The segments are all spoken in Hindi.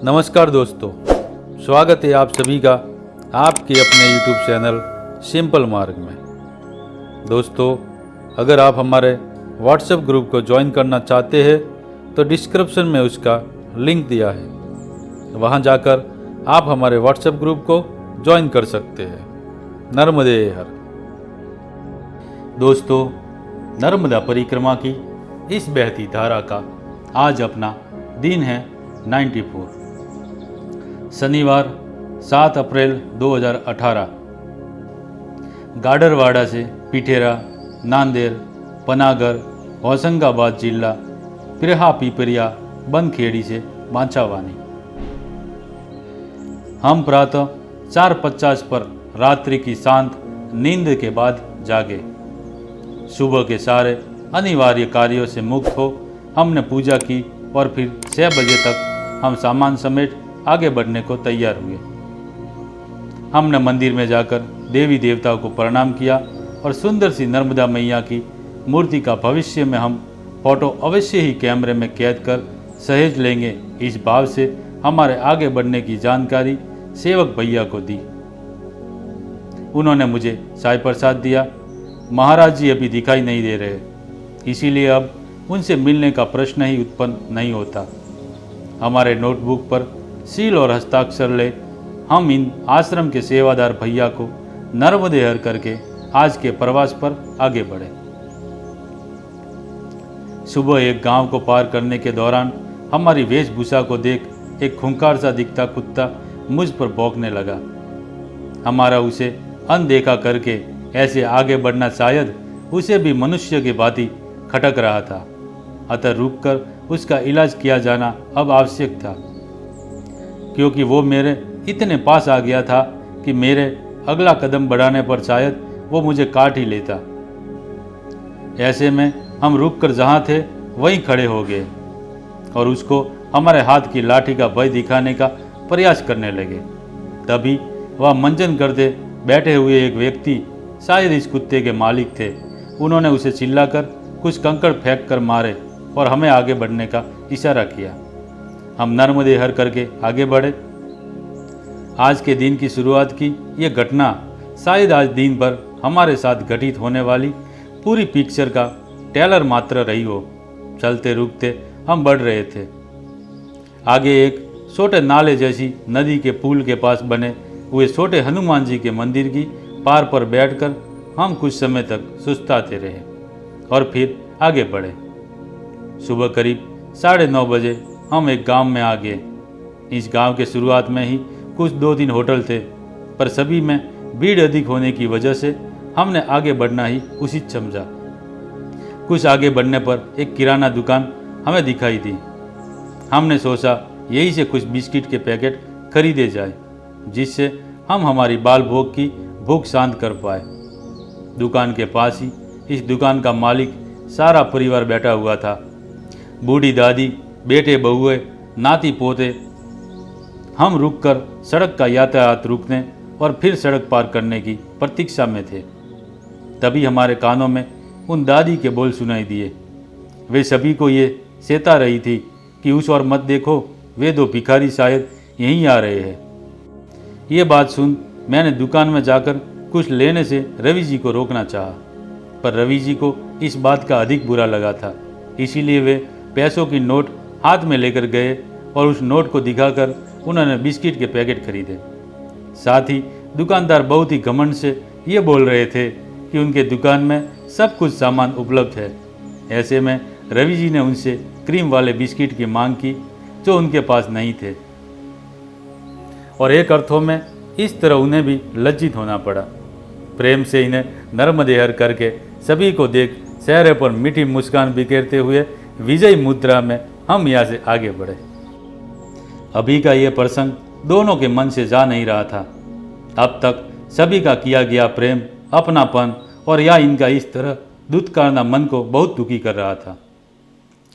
नमस्कार दोस्तों, स्वागत है आप सभी का आपके अपने YouTube चैनल सिंपल मार्ग में। दोस्तों, अगर आप हमारे WhatsApp ग्रुप को ज्वाइन करना चाहते हैं तो डिस्क्रिप्शन में उसका लिंक दिया है, वहां जाकर आप हमारे WhatsApp ग्रुप को ज्वाइन कर सकते हैं। नर्मदे हर। दोस्तों, नर्मदा परिक्रमा की इस बहती धारा का आज अपना दिन है 94। शनिवार 7 अप्रैल 2018। गाडरवाड़ा से पिठेरा, नांदेड़, पनागर, होशंगाबाद जिला, पिरहा पिपरिया, बनखेड़ी से बांछावानी। हम प्रातः 4:50 पर रात्रि की शांत नींद के बाद जागे। सुबह के सारे अनिवार्य कार्यों से मुक्त हो हमने पूजा की और फिर 6 बजे तक हम सामान समेट आगे बढ़ने को तैयार हुए। हमने मंदिर में जाकर देवी देवताओं को प्रणाम किया और सुंदर सी नर्मदा मैया की मूर्ति का भविष्य में हम फोटो अवश्य ही कैमरे में कैद कर सहेज लेंगे, इस भाव से हमारे आगे बढ़ने की जानकारी सेवक भैया को दी। उन्होंने मुझे चाय प्रसाद दिया। महाराज जी अभी दिखाई नहीं दे रहे, इसीलिए अब उनसे मिलने का प्रश्न ही उत्पन्न नहीं होता। हमारे नोटबुक पर सील और हस्ताक्षर ले हम इन आश्रम के सेवादार भैया को नर्मदे हर करके आज के प्रवास पर आगे बढ़े। सुबह एक गांव को पार करने के दौरान हमारी वेशभूषा को देख एक खूंखार सा दिखता कुत्ता मुझ पर भौंकने लगा। हमारा उसे अनदेखा करके ऐसे आगे बढ़ना शायद उसे भी मनुष्य की भांति खटक रहा था, अतः रुककर उसका इलाज किया जाना अब आवश्यक था, क्योंकि वो मेरे इतने पास आ गया था कि मेरे अगला कदम बढ़ाने पर शायद वो मुझे काट ही लेता। ऐसे में हम रुककर जहाँ थे वहीं खड़े हो गए और उसको हमारे हाथ की लाठी का भय दिखाने का प्रयास करने लगे। तभी वह मंजन करते बैठे हुए एक व्यक्ति, शायद इस कुत्ते के मालिक थे, उन्होंने उसे चिल्लाकर कुछ कंकड़ फेंक कर मारे और हमें आगे बढ़ने का इशारा किया। हम नर्मदे हर करके आगे बढ़े। आज के दिन की शुरुआत की ये घटना शायद आज दिन भर हमारे साथ घटित होने वाली पूरी पिक्चर का ट्रेलर मात्र रही हो। चलते रुकते हम बढ़ रहे थे। आगे एक छोटे नाले जैसी नदी के पुल के पास बने हुए छोटे हनुमान जी के मंदिर की पार पर बैठकर हम कुछ समय तक सुस्ताते रहे और फिर आगे बढ़े। सुबह करीब 9:30 बजे हम एक गांव में आ गए। इस गांव के शुरुआत में ही कुछ 2-3 होटल थे, पर सभी में भीड़ अधिक होने की वजह से हमने आगे बढ़ना ही उचित समझा। कुछ आगे बढ़ने पर एक किराना दुकान हमें दिखाई दी। हमने सोचा यहीं से कुछ बिस्किट के पैकेट खरीदे जाए, जिससे हम हमारी बाल भोग की भूख शांत कर पाए। दुकान के पास ही इस दुकान का मालिक सारा परिवार बैठा हुआ था। बूढ़ी दादी, बेटे बहुए, नाती पोते। हम रुककर सड़क का यातायात रुकने और फिर सड़क पार करने की प्रतीक्षा में थे। तभी हमारे कानों में उन दादी के बोल सुनाई दिए। वे सभी को ये चेता रही थी कि उस ओर मत देखो, वे 2 भिखारी शायद यहीं आ रहे हैं। ये बात सुन मैंने दुकान में जाकर कुछ लेने से रवि जी को रोकना चाहा, पर रवि जी को इस बात का अधिक बुरा लगा था, इसीलिए वे पैसों की नोट हाथ में लेकर गए और उस नोट को दिखाकर उन्होंने बिस्किट के पैकेट खरीदे। साथ ही दुकानदार बहुत ही घमंड से ये बोल रहे थे कि उनके दुकान में सब कुछ सामान उपलब्ध है। ऐसे में रवि जी ने उनसे क्रीम वाले बिस्किट की मांग की जो उनके पास नहीं थे, और एक अर्थों में इस तरह उन्हें भी लज्जित होना पड़ा। प्रेम से इन्हें नर्मदे हर करके सभी को देख चेहरे पर मीठी मुस्कान बिखेरते हुए विजयी मुद्रा में हम यहाँ से आगे बढ़े। अभी का ये प्रसंग दोनों के मन से जा नहीं रहा था। अब तक सभी का किया गया प्रेम, अपनापन और या इनका इस तरह दुत्कारना मन को बहुत दुखी कर रहा था।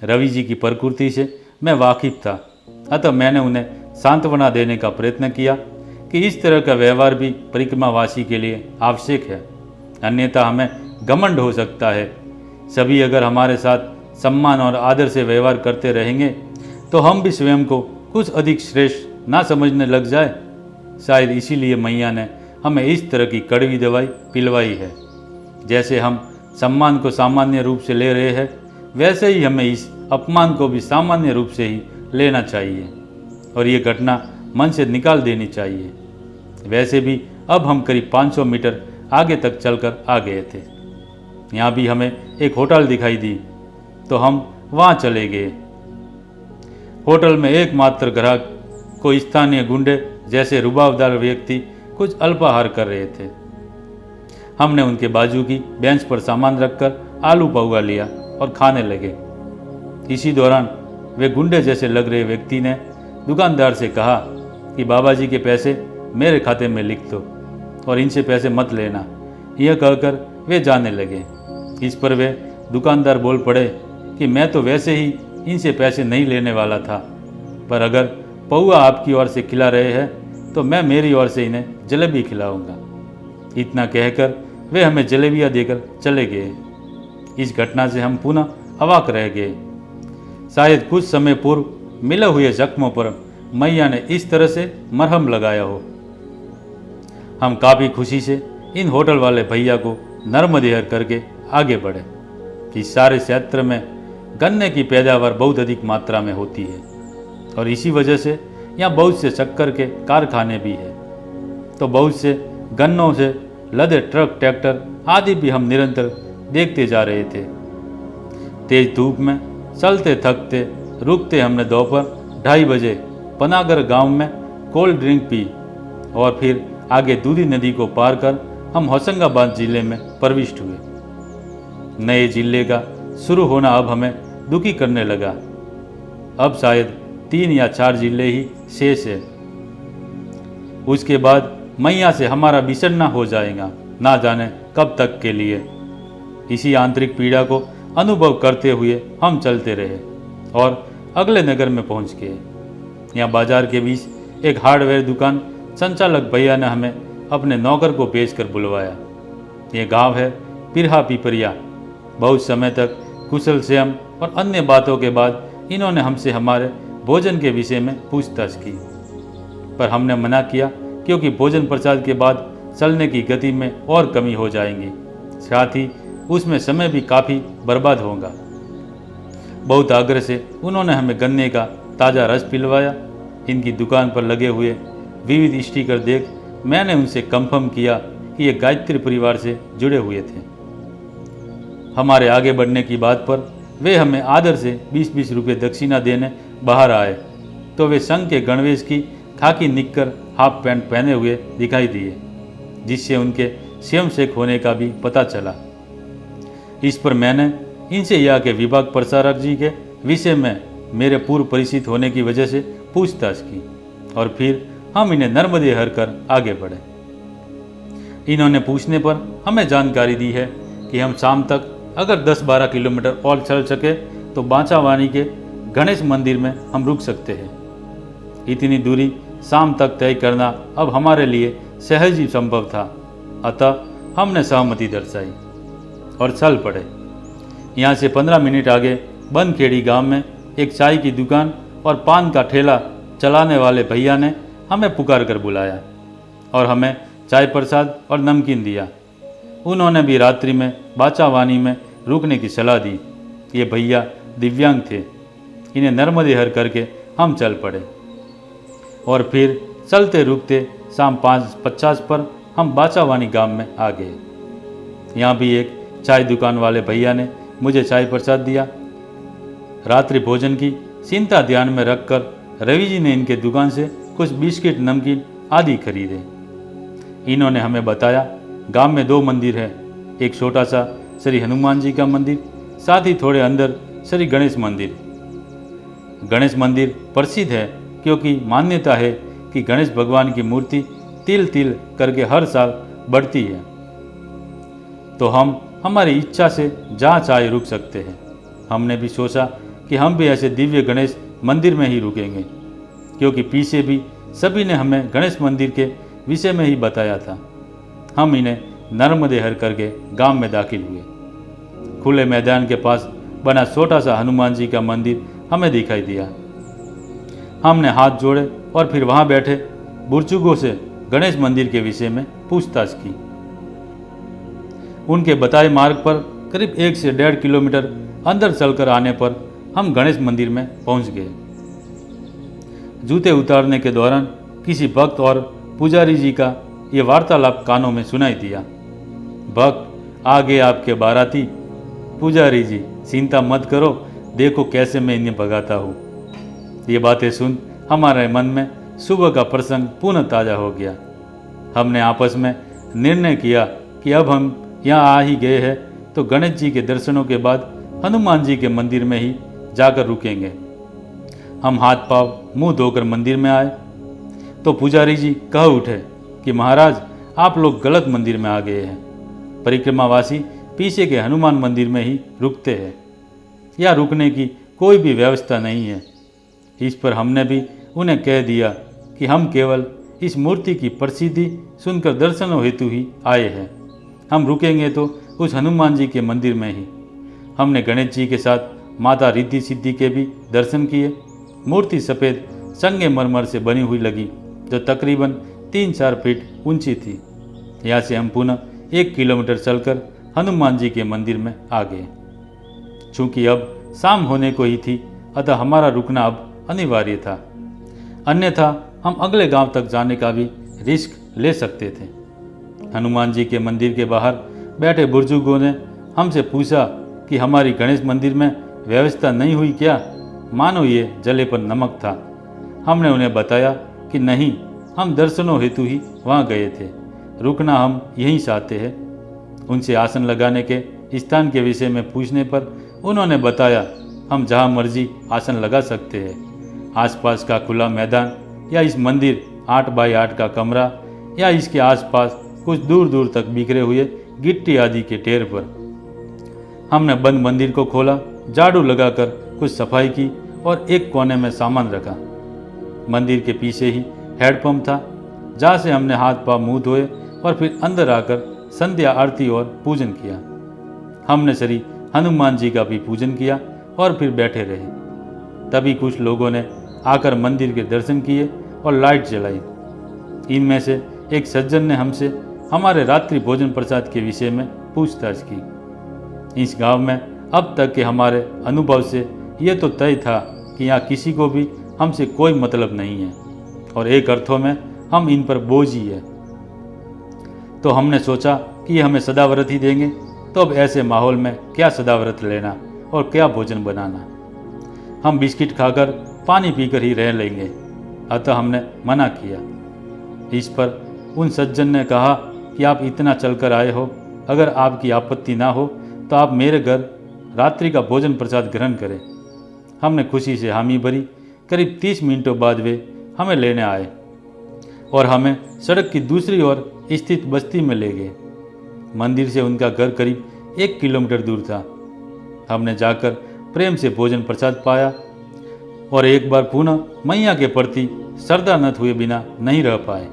रवि जी की प्रकृति से मैं वाकिफ था, अतः मैंने उन्हें सांत्वना देने का प्रयत्न किया कि इस तरह का व्यवहार भी परिक्रमावासी के लिए आवश्यक है, अन्यथा हमें घमंड हो सकता है। सभी अगर हमारे साथ सम्मान और आदर से व्यवहार करते रहेंगे तो हम भी स्वयं को कुछ अधिक श्रेष्ठ ना समझने लग जाए। शायद इसीलिए मैया ने हमें इस तरह की कड़वी दवाई पिलवाई है। जैसे हम सम्मान को सामान्य रूप से ले रहे हैं, वैसे ही हमें इस अपमान को भी सामान्य रूप से ही लेना चाहिए और ये घटना मन से निकाल देनी चाहिए। वैसे भी अब हम करीब 500 मीटर आगे तक चलकर आ गए थे। यहाँ भी हमें एक होटल दिखाई दी तो हम वहाँ चले गए। होटल में एकमात्र ग्राहक को स्थानीय गुंडे जैसे रुबाबदार व्यक्ति कुछ अल्पाहार कर रहे थे। हमने उनके बाजू की बेंच पर सामान रखकर आलू पौवा लिया और खाने लगे। इसी दौरान वे गुंडे जैसे लग रहे व्यक्ति ने दुकानदार से कहा कि बाबा जी के पैसे मेरे खाते में लिख दो और इनसे पैसे मत लेना। यह कहकर वे जाने लगे। इस पर वे दुकानदार बोल पड़े कि मैं तो वैसे ही इनसे पैसे नहीं लेने वाला था, पर अगर पौवा आपकी ओर से खिला रहे हैं तो मैं मेरी ओर से इन्हें जलेबी खिलाऊंगा। इतना कहकर वे हमें जलेबियाँ देकर चले गए। इस घटना से हम पुनः अवाक रह गए। शायद कुछ समय पूर्व मिले हुए जख्मों पर मैया ने इस तरह से मरहम लगाया हो। हम काफ़ी खुशी से इन होटल वाले भैया को नर्मदेहर करके आगे बढ़े। इस सारे क्षेत्र में गन्ने की पैदावार बहुत अधिक मात्रा में होती है और इसी वजह से यहाँ बहुत से शक्कर के कारखाने भी है। तो बहुत से गन्नों से लदे ट्रक, ट्रैक्टर आदि भी हम निरंतर देखते जा रहे थे। तेज धूप में चलते थकते रुकते हमने दोपहर 2:30 बजे पनागर गांव में कोल्ड ड्रिंक पी और फिर आगे दूधी नदी को पार कर हम होशंगाबाद जिले में प्रविष्ट हुए। नए जिले का शुरू होना अब हमें दुखी करने लगा। अब शायद 3 या 4 जिले ही शेष है। उसके बाद मैया से हमारा बिछड़ना हो जाएगा, ना जाने कब तक के लिए। इसी आंतरिक पीड़ा को अनुभव करते हुए हम चलते रहे और अगले नगर में पहुंच गए। यहाँ बाजार के बीच एक हार्डवेयर दुकान संचालक भैया ने हमें अपने नौकर को भेजकर बुलवाया। ये गांव है पिरहा पिपरिया। बहुत समय तक कुशल क्षेम और अन्य बातों के बाद इन्होंने हमसे हमारे भोजन के विषय में पूछताछ की, पर हमने मना किया क्योंकि भोजन प्रसाद के बाद चलने की गति में और कमी हो जाएंगी, साथ ही उसमें समय भी काफ़ी बर्बाद होगा। बहुत आग्रह से उन्होंने हमें गन्ने का ताज़ा रस पिलवाया। इनकी दुकान पर लगे हुए विविध स्टिकर देख मैंने उनसे कंफर्म किया कि ये गायत्री परिवार से जुड़े हुए थे। हमारे आगे बढ़ने की बात पर वे हमें आदर से 20-20 रुपये दक्षिणा देने बाहर आए तो वे संघ के गणवेश की खाकी निक्कर हाफ पैंट पहने हुए दिखाई दिए, जिससे उनके स्वयंसेवक होने का भी पता चला। इस पर मैंने इनसे यहाँ के विभाग प्रसारक जी के विषय में मेरे पूर्व परिचित होने की वजह से पूछताछ की और फिर हम इन्हें नर्मदेहर कर आगे बढ़े। इन्होंने पूछने पर हमें जानकारी दी है कि हम शाम तक अगर 10-12 किलोमीटर और चल सके तो बांचावानी के गणेश मंदिर में हम रुक सकते हैं। इतनी दूरी शाम तक तय करना अब हमारे लिए सहज ही संभव था, अतः हमने सहमति दर्शाई और चल पड़े। यहाँ से 15 मिनट आगे बनखेड़ी गांव में एक चाय की दुकान और पान का ठेला चलाने वाले भैया ने हमें पुकार कर बुलाया और हमें चाय प्रसाद और नमकीन दिया। उन्होंने भी रात्रि में बाचावानी में रुकने की सलाह दी। ये भैया दिव्यांग थे। इन्हें नर्मदेहर करके हम चल पड़े और फिर चलते रुकते शाम 5:50 पर हम बाचावानी गांव में आ गए। यहाँ भी एक चाय दुकान वाले भैया ने मुझे चाय प्रसाद दिया। रात्रि भोजन की चिंता ध्यान में रखकर रवि जी ने इनके दुकान से कुछ बिस्किट, नमकीन आदि खरीदे। इन्होंने हमें बताया गांव में 2 मंदिर है, एक छोटा सा श्री हनुमान जी का मंदिर, साथ ही थोड़े अंदर श्री गणेश मंदिर। गणेश मंदिर प्रसिद्ध है क्योंकि मान्यता है कि गणेश भगवान की मूर्ति तिल तिल करके हर साल बढ़ती है। तो हम हमारी इच्छा से जहाँ चाहे रुक सकते हैं। हमने भी सोचा कि हम भी ऐसे दिव्य गणेश मंदिर में ही रुकेंगे, क्योंकि पीछे भी सभी ने हमें गणेश मंदिर के विषय में ही बताया था। हम इन्हें नर्मदेहर करके गांव में दाखिल हुए। खुले मैदान के पास बना छोटा सा हनुमान जी का मंदिर हमें दिखाई दिया। हमने हाथ जोड़े और फिर वहाँ बैठे बुजुर्गों से गणेश मंदिर के विषय में पूछताछ की। उनके बताए मार्ग पर करीब 1 से 1.5 किलोमीटर अंदर चलकर आने पर हम गणेश मंदिर में पहुंच गए। जूते उतारने के दौरान किसी भक्त और पुजारी जी का ये वार्तालाप कानों में सुनाई दिया। भक्त, आगे आपके बाराती। पुजारी जी, चिंता मत करो, देखो कैसे मैं इन्हें भगाता हूँ। ये बातें सुन हमारे मन में सुबह का प्रसंग पुनः ताज़ा हो गया। हमने आपस में निर्णय किया कि अब हम यहाँ आ ही गए हैं तो गणेश जी के दर्शनों के बाद हनुमान जी के मंदिर में ही जाकर रुकेंगे। हम हाथ पांव मुंह धोकर मंदिर में आए तो पुजारी जी कह उठे कि महाराज, आप लोग गलत मंदिर में आ गए हैं। परिक्रमावासी पीछे के हनुमान मंदिर में ही रुकते हैं। या रुकने की कोई भी व्यवस्था नहीं है। इस पर हमने भी उन्हें कह दिया कि हम केवल इस मूर्ति की प्रसिद्धि सुनकर दर्शनों हेतु ही आए हैं। हम रुकेंगे तो उस हनुमान जी के मंदिर में ही। हमने गणेश जी के साथ माता रिद्धि सिद्धि के भी दर्शन किए। मूर्ति सफ़ेद संगमरमर से बनी हुई लगी, जो तकरीबन 3-4 फीट ऊंची थी। यहाँ से हम पुनः 1 किलोमीटर चलकर हनुमान जी के मंदिर में आ गए। चूँकि अब शाम होने को ही थी, अतः हमारा रुकना अब अनिवार्य था, अन्यथा हम अगले गांव तक जाने का भी रिस्क ले सकते थे। हनुमान जी के मंदिर के बाहर बैठे बुजुर्गों ने हमसे पूछा कि हमारी गणेश मंदिर में व्यवस्था नहीं हुई क्या, मानो ये जले पर नमक था। हमने उन्हें बताया कि नहीं, हम दर्शनों हेतु ही वहाँ गए थे, रुकना हम यहीं चाहते हैं। उनसे आसन लगाने के स्थान के विषय में पूछने पर उन्होंने बताया, हम जहाँ मर्जी आसन लगा सकते हैं। आसपास का खुला मैदान या इस मंदिर 8 बाई 8 का कमरा या इसके आसपास कुछ दूर दूर तक बिखरे हुए गिट्टी आदि के ढेर पर। हमने बंद मंदिर को खोला, झाड़ू लगाकर कुछ सफाई की और एक कोने में सामान रखा। मंदिर के पीछे ही हैंडपंप था, जहाँ से हमने हाथ पांव मुंह धोए और फिर अंदर आकर संध्या आरती और पूजन किया। हमने श्री हनुमान जी का भी पूजन किया और फिर बैठे रहे। तभी कुछ लोगों ने आकर मंदिर के दर्शन किए और लाइट जलाई। इनमें से एक सज्जन ने हमसे हमारे रात्रि भोजन प्रसाद के विषय में पूछताछ की। इस गांव में अब तक के हमारे अनुभव से ये तो तय था कि यहाँ किसी को भी हमसे कोई मतलब नहीं है और एक अर्थों में हम इन पर बोझ ही है। तो हमने सोचा कि ये हमें सदाव्रत ही देंगे, तो अब ऐसे माहौल में क्या सदाव्रत लेना और क्या भोजन बनाना। हम बिस्किट खाकर पानी पीकर ही रह लेंगे, अतः हमने मना किया। इस पर उन सज्जन ने कहा कि आप इतना चलकर आए हो, अगर आपकी आपत्ति ना हो तो आप मेरे घर रात्रि का भोजन प्रसाद ग्रहण करें। हमने खुशी से हामी भरी। करीब 30 मिनटों बाद वे हमें लेने आए और हमें सड़क की दूसरी ओर स्थित बस्ती में ले गए। मंदिर से उनका घर करीब 1 किलोमीटर दूर था। हमने जाकर प्रेम से भोजन प्रसाद पाया और एक बार पुनः मैया के प्रति श्रद्धा न हुए बिना नहीं रह पाए।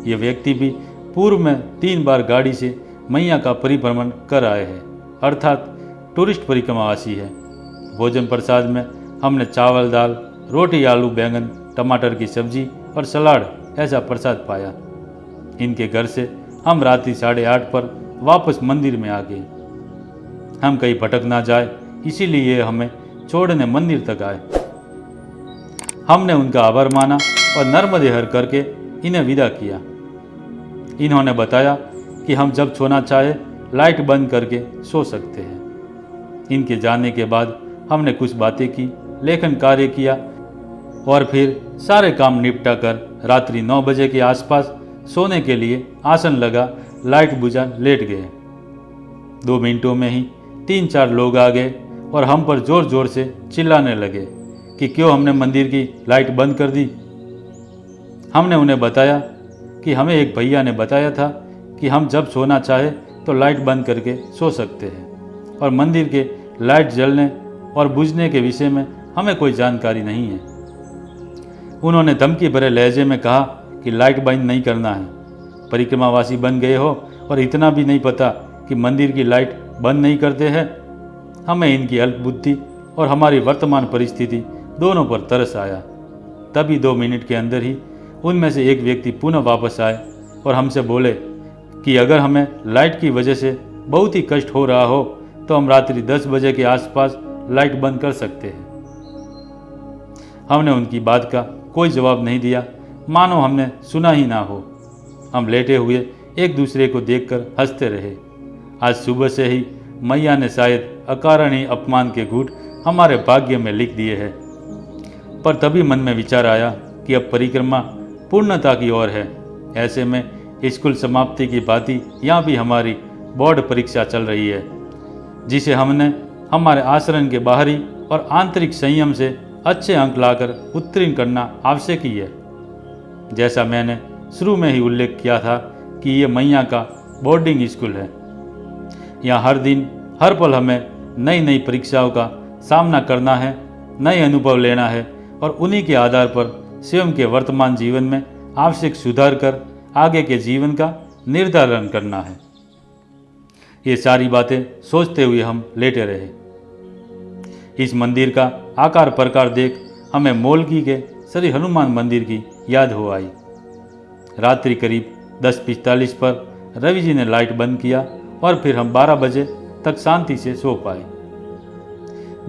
ये व्यक्ति भी पूर्व में 3 बार गाड़ी से मैया का परिभ्रमण कर आए हैं, अर्थात टूरिस्ट परिक्रमावासी है। भोजन प्रसाद में हमने चावल दाल, रोटी, आलू, बैंगन, टमाटर की सब्जी और सलाद ऐसा प्रसाद पाया। इनके घर से हम रात्रि 8:30 पर वापस मंदिर में आ गए। हम कहीं भटक ना जाए, इसीलिए ये हमें छोड़ने मंदिर तक आए। हमने उनका आभार माना और नर्मदे हर करके इन्हें विदा किया। इन्होंने बताया कि हम जब सोना चाहे लाइट बंद करके सो सकते हैं। इनके जाने के बाद हमने कुछ बातें की, लेखन कार्य किया और फिर सारे काम निपटा कर रात्रि 9 बजे के आसपास सोने के लिए आसन लगा, लाइट बुझा लेट गए। 2 मिनटों में ही 3-4 लोग आ गए और हम पर जोर जोर से चिल्लाने लगे कि क्यों हमने मंदिर की लाइट बंद कर दी। हमने उन्हें बताया कि हमें एक भैया ने बताया था कि हम जब सोना चाहे तो लाइट बंद करके सो सकते हैं और मंदिर के लाइट जलने और बुझने के विषय में हमें कोई जानकारी नहीं है। उन्होंने धमकी भरे लहजे में कहा कि लाइट बंद नहीं करना है, परिक्रमावासी बन गए हो और इतना भी नहीं पता कि मंदिर की लाइट बंद नहीं करते हैं। हमें इनकी अल्प बुद्धि और हमारी वर्तमान परिस्थिति दोनों पर तरस आया। तभी 2 मिनट के अंदर ही उनमें से एक व्यक्ति पुनः वापस आए और हमसे बोले कि अगर हमें लाइट की वजह से बहुत ही कष्ट हो रहा हो तो हम रात्रि 10 बजे के आसपास लाइट बंद कर सकते हैं। हमने उनकी बात का कोई जवाब नहीं दिया, मानो हमने सुना ही ना हो। हम लेटे हुए एक दूसरे को देखकर हंसते रहे। आज सुबह से ही मैया ने शायद अकारण ही अपमान के घूंट हमारे भाग्य में लिख दिए हैं। पर तभी मन में विचार आया कि अब परिक्रमा पूर्णता की ओर है। ऐसे में स्कूल समाप्ति की भांति यहाँ भी हमारी बोर्ड परीक्षा चल रही है, जिसे हमने हमारे आचरण के बाहरी और आंतरिक संयम से अच्छे अंक लाकर उत्तीर्ण करना आवश्यक ही है। जैसा मैंने शुरू में ही उल्लेख किया था कि ये मैया का बोर्डिंग स्कूल है। यहाँ हर दिन हर पल हमें नई नई परीक्षाओं का सामना करना है, नए अनुभव लेना है और उन्हीं के आधार पर स्वयं के वर्तमान जीवन में आवश्यक सुधार कर आगे के जीवन का निर्धारण करना है। ये सारी बातें सोचते हुए हम लेटे रहे। इस मंदिर का आकार प्रकार देख हमें मोलकी के श्री हनुमान मंदिर की याद हो आई। रात्रि करीब 10:45 पर रवि जी ने लाइट बंद किया और फिर हम 12 बजे तक शांति से सो पाए।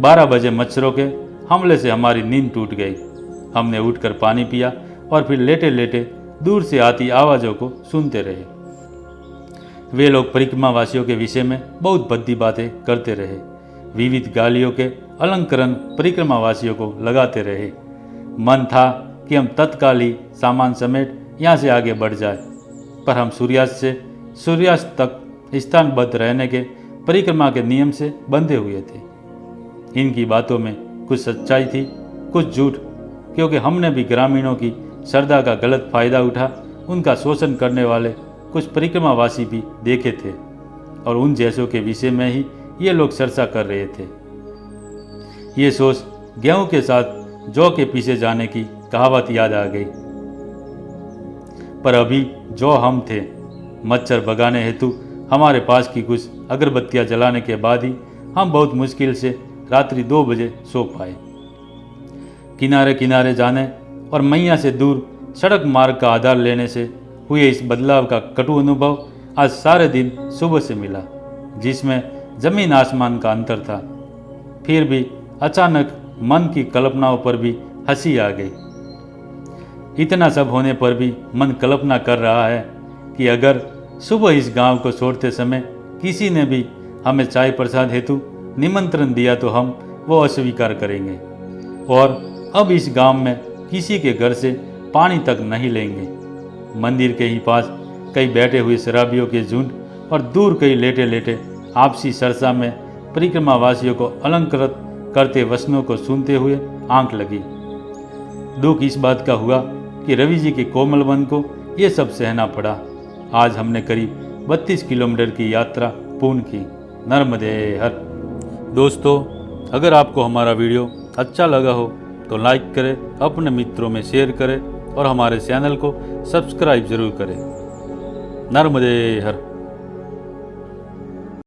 12 बजे मच्छरों के हमले से हमारी नींद टूट गई। हमने उठकर पानी पिया और फिर लेटे लेटे दूर से आती आवाज़ों को सुनते रहे। वे लोग परिक्रमा वासियों के विषय में बहुत भद्दी बातें करते रहे। विविध गालियों के अलंकरण परिक्रमा वासियों को लगाते रहे। मन था कि हम तत्काल ही सामान समेट यहाँ से आगे बढ़ जाए, पर हम सूर्यास्त से सूर्यास्त तक स्थानबद्ध रहने के परिक्रमा के नियम से बंधे हुए थे। इनकी बातों में कुछ सच्चाई थी, कुछ झूठ, क्योंकि हमने भी ग्रामीणों की श्रद्धा का गलत फायदा उठा उनका शोषण करने वाले कुछ परिक्रमावासी भी देखे थे और उन जैसों के विषय में ही ये लोग चर्चा कर रहे थे। ये सोच गेहूं के साथ जौ के पीछे जाने की कहावत याद आ गई। पर अभी जो हम थे, मच्छर भगाने हेतु हमारे पास की कुछ अगरबत्तियां जलाने के बाद ही हम बहुत मुश्किल से रात्रि 2 बजे सो पाए। किनारे किनारे जाने और मैया से दूर सड़क मार्ग का आधार लेने से हुए इस बदलाव का कटु अनुभव आज सारे दिन सुबह से मिला, जिसमें जमीन आसमान का अंतर था। फिर भी अचानक मन की कल्पनाओं पर भी हंसी आ गई। इतना सब होने पर भी मन कल्पना कर रहा है कि अगर सुबह इस गांव को छोड़ते समय किसी ने भी हमें चाय प्रसाद हेतु निमंत्रण दिया तो हम वो अस्वीकार करेंगे और अब इस गांव में किसी के घर से पानी तक नहीं लेंगे। मंदिर के ही पास कई बैठे हुए शराबियों के झुंड और दूर कई लेटे लेटे आपसी चर्चा में परिक्रमावासियों को अलंकृत करते वचनों को सुनते हुए आंख लगी। दुख इस बात का हुआ कि रवि जी के कोमल मन को ये सब सहना पड़ा। आज हमने करीब 32 किलोमीटर की यात्रा पूर्ण की। नर्मदे हर। दोस्तों, अगर आपको हमारा वीडियो अच्छा लगा हो तो लाइक करें, अपने मित्रों में शेयर करें और हमारे चैनल को सब्सक्राइब जरूर करें। नर्मदे हर।